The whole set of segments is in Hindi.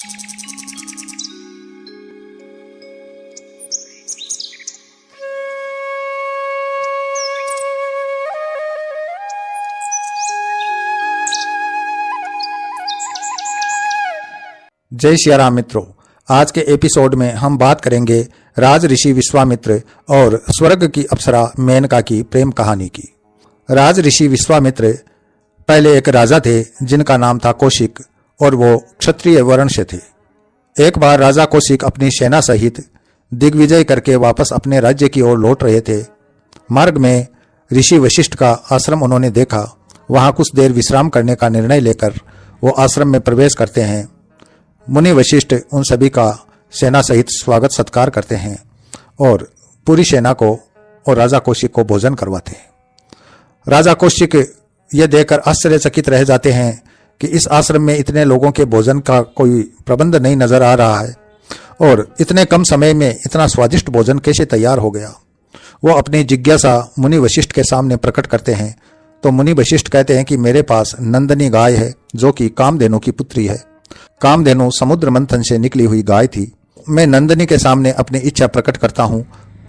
जय श्री राम मित्रों, आज के एपिसोड में हम बात करेंगे राज ऋषि विश्वामित्र और स्वर्ग की अप्सरा मेनका की प्रेम कहानी की। राज ऋषि विश्वामित्र पहले एक राजा थे जिनका नाम था कौशिक और वो क्षत्रिय वर्ण से थे। एक बार राजा कौशिक अपनी सेना सहित दिग्विजय करके वापस अपने राज्य की ओर लौट रहे थे। मार्ग में ऋषि वशिष्ठ का आश्रम उन्होंने देखा। वहां कुछ देर विश्राम करने का निर्णय लेकर वो आश्रम में प्रवेश करते हैं। मुनि वशिष्ठ उन सभी का सेना सहित स्वागत सत्कार करते हैं और पूरी सेना को और राजा कौशिक को भोजन करवाते हैं। राजा कौशिक यह देखकर आश्चर्यचकित रह जाते हैं कि इस आश्रम में इतने लोगों के भोजन का कोई प्रबंध नहीं नजर आ रहा है और इतने कम समय में इतना स्वादिष्ट भोजन कैसे तैयार हो गया। वो अपनी जिज्ञासा मुनि वशिष्ठ के सामने प्रकट करते हैं तो मुनि वशिष्ठ कहते हैं कि मेरे पास नंदनी गाय है जो कि कामधेनु की पुत्री है। कामधेनु समुद्र मंथन से निकली हुई गाय थी। मैं नंदनी के सामने अपनी इच्छा प्रकट करता हूँ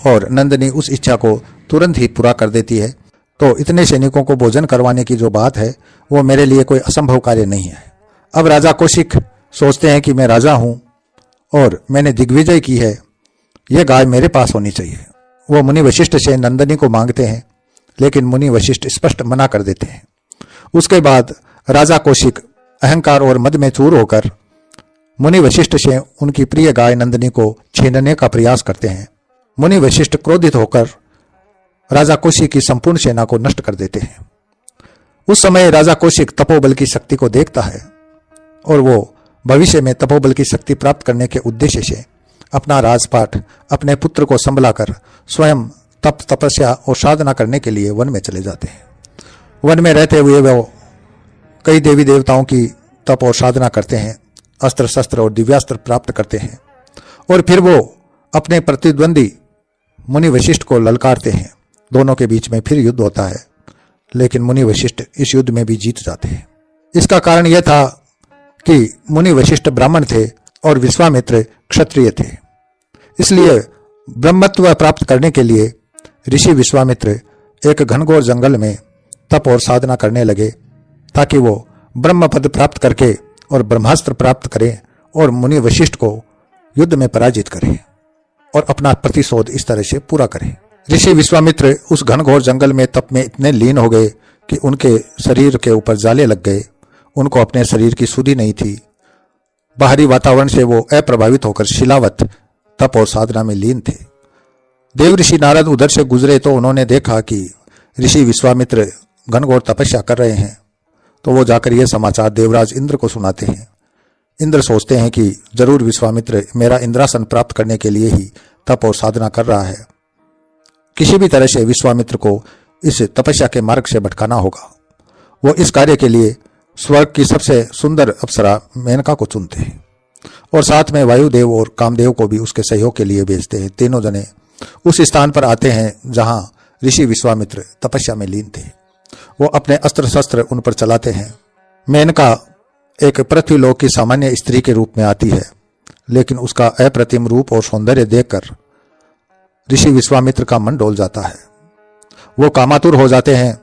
और नंदनी उस इच्छा को तुरंत ही पूरा कर देती है। तो इतने सैनिकों को भोजन करवाने की जो बात है वो मेरे लिए कोई असंभव कार्य नहीं है। अब राजा कौशिक सोचते हैं कि मैं राजा हूँ और मैंने दिग्विजय की है, यह गाय मेरे पास होनी चाहिए। वो मुनि वशिष्ठ से नंदनी को मांगते हैं लेकिन मुनि वशिष्ठ स्पष्ट मना कर देते हैं। उसके बाद राजा कौशिक अहंकार और मद में चूर होकर मुनि वशिष्ठ से उनकी प्रिय गाय नंदनी को छीनने का प्रयास करते हैं। मुनि वशिष्ठ क्रोधित होकर राजा कौशिक की संपूर्ण सेना को नष्ट कर देते हैं। उस समय राजा कौशिक तपोबल की शक्ति को देखता है और वो भविष्य में तपोबल की शक्ति प्राप्त करने के उद्देश्य से अपना राजपाट अपने पुत्र को संभलाकर स्वयं तप तपस्या और साधना करने के लिए वन में चले जाते हैं। वन में रहते हुए वो कई देवी देवताओं की तप और साधना करते हैं, अस्त्र शस्त्र और दिव्यास्त्र प्राप्त करते हैं और फिर वो अपने प्रतिद्वंदी मुनि वशिष्ठ को ललकारते हैं। दोनों के बीच में फिर युद्ध होता है लेकिन मुनि वशिष्ठ इस युद्ध में भी जीत जाते हैं। इसका कारण यह था कि मुनि वशिष्ठ ब्राह्मण थे और विश्वामित्र क्षत्रिय थे। इसलिए ब्रह्मत्व प्राप्त करने के लिए ऋषि विश्वामित्र एक घनघोर जंगल में तप और साधना करने लगे ताकि वो ब्रह्म पद प्राप्त करके और ब्रह्मास्त्र प्राप्त करें और मुनि वशिष्ठ को युद्ध में पराजित करें और अपना प्रतिशोध इस तरह से पूरा करें। ऋषि विश्वामित्र उस घनघोर जंगल में तप में इतने लीन हो गए कि उनके शरीर के ऊपर जाले लग गए। उनको अपने शरीर की सुधि नहीं थी। बाहरी वातावरण से वो अप्रभावित होकर शिलावत तप और साधना में लीन थे। देव ऋषि नारद उधर से गुजरे तो उन्होंने देखा कि ऋषि विश्वामित्र घनघोर तपस्या कर रहे हैं। तो वो जाकर यह समाचार देवराज इंद्र को सुनाते हैं। इंद्र सोचते हैं कि जरूर विश्वामित्र मेरा इंद्रासन प्राप्त करने के लिए ही तप और साधना कर रहा है। किसी भी तरह से विश्वामित्र को इस तपस्या के मार्ग से भटकाना होगा। वो इस कार्य के लिए स्वर्ग की सबसे सुंदर अप्सरा मेनका को चुनते हैं और साथ में वायुदेव और कामदेव को भी उसके सहयोग के लिए भेजते हैं। तीनों जने उस स्थान पर आते हैं जहां ऋषि विश्वामित्र तपस्या में लीन थे। वो अपने अस्त्र शस्त्र उन पर चलाते हैं। मेनका एक पृथ्वीलोक की सामान्य स्त्री के रूप में आती है लेकिन उसका अप्रतिम रूप और सौंदर्य देखकर ऋषि विश्वामित्र का मन डोल जाता है। वो कामातुर हो जाते हैं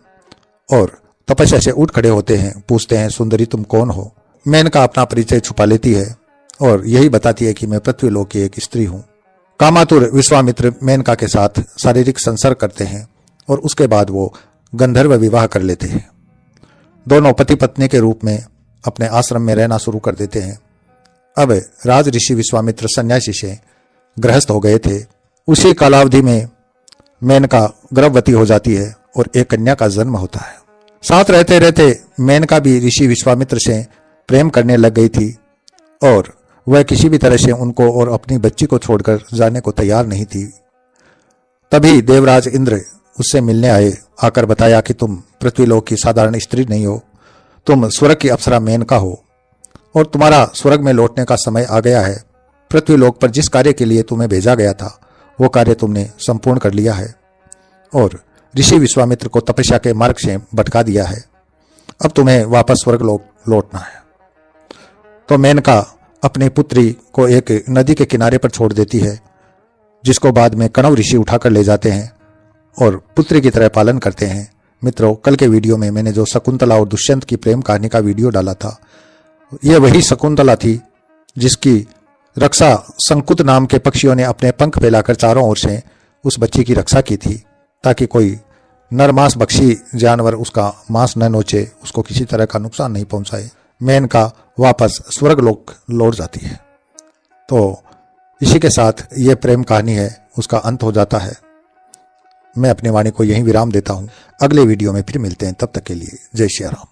और तपस्या से उठ खड़े होते हैं। पूछते हैं, सुंदरी तुम कौन हो? मेनका अपना परिचय छुपा लेती है और यही बताती है कि मैं पृथ्वीलोक की एक स्त्री हूँ। कामातुर विश्वामित्र मेनका के साथ शारीरिक संसर्ग करते हैं और उसके बाद वो गंधर्व विवाह कर लेते हैं। दोनों पति पत्नी के रूप में अपने आश्रम में रहना शुरू कर देते हैं। अब राज ऋषि विश्वामित्र सन्यासी से गृहस्थ हो गए थे। उसी कालावधि में मेनका गर्भवती हो जाती है और एक कन्या का जन्म होता है। साथ रहते रहते मेनका भी ऋषि विश्वामित्र से प्रेम करने लग गई थी और वह किसी भी तरह से उनको और अपनी बच्ची को छोड़कर जाने को तैयार नहीं थी। तभी देवराज इंद्र उससे मिलने आए। आकर बताया कि तुम पृथ्वीलोक की साधारण स्त्री नहीं हो, तुम स्वर्ग की अप्सरा मेनका हो और तुम्हारा स्वर्ग में लौटने का समय आ गया है। पृथ्वीलोक पर जिस कार्य के लिए तुम्हें भेजा गया था वो कार्य तुमने संपूर्ण कर लिया है और ऋषि विश्वामित्र को तपस्या के मार्ग से भटका दिया है। अब तुम्हें वापस स्वर्ग लौटना है। तो मेनका अपनी पुत्री को एक नदी के किनारे पर छोड़ देती है, जिसको बाद में कणव ऋषि उठाकर ले जाते हैं और पुत्री की तरह पालन करते हैं। मित्रों, कल के वीडियो में मैंने जो शकुंतला और दुष्यंत की प्रेम कहानी का वीडियो डाला था, यह वही शकुंतला थी जिसकी रक्षा संकुत नाम के पक्षियों ने अपने पंख फैलाकर चारों ओर से उस बच्ची की रक्षा की थी, ताकि कोई नरमांस भक्षी जानवर उसका मांस न नोचे, उसको किसी तरह का नुकसान नहीं पहुंचाए। मेनका वापस स्वर्गलोक लौट जाती है। तो इसी के साथ ये प्रेम कहानी है, उसका अंत हो जाता है। मैं अपनी वाणी को यहीं विराम देता हूं। अगले वीडियो में फिर मिलते हैं, तब तक के लिए जय श्री राम।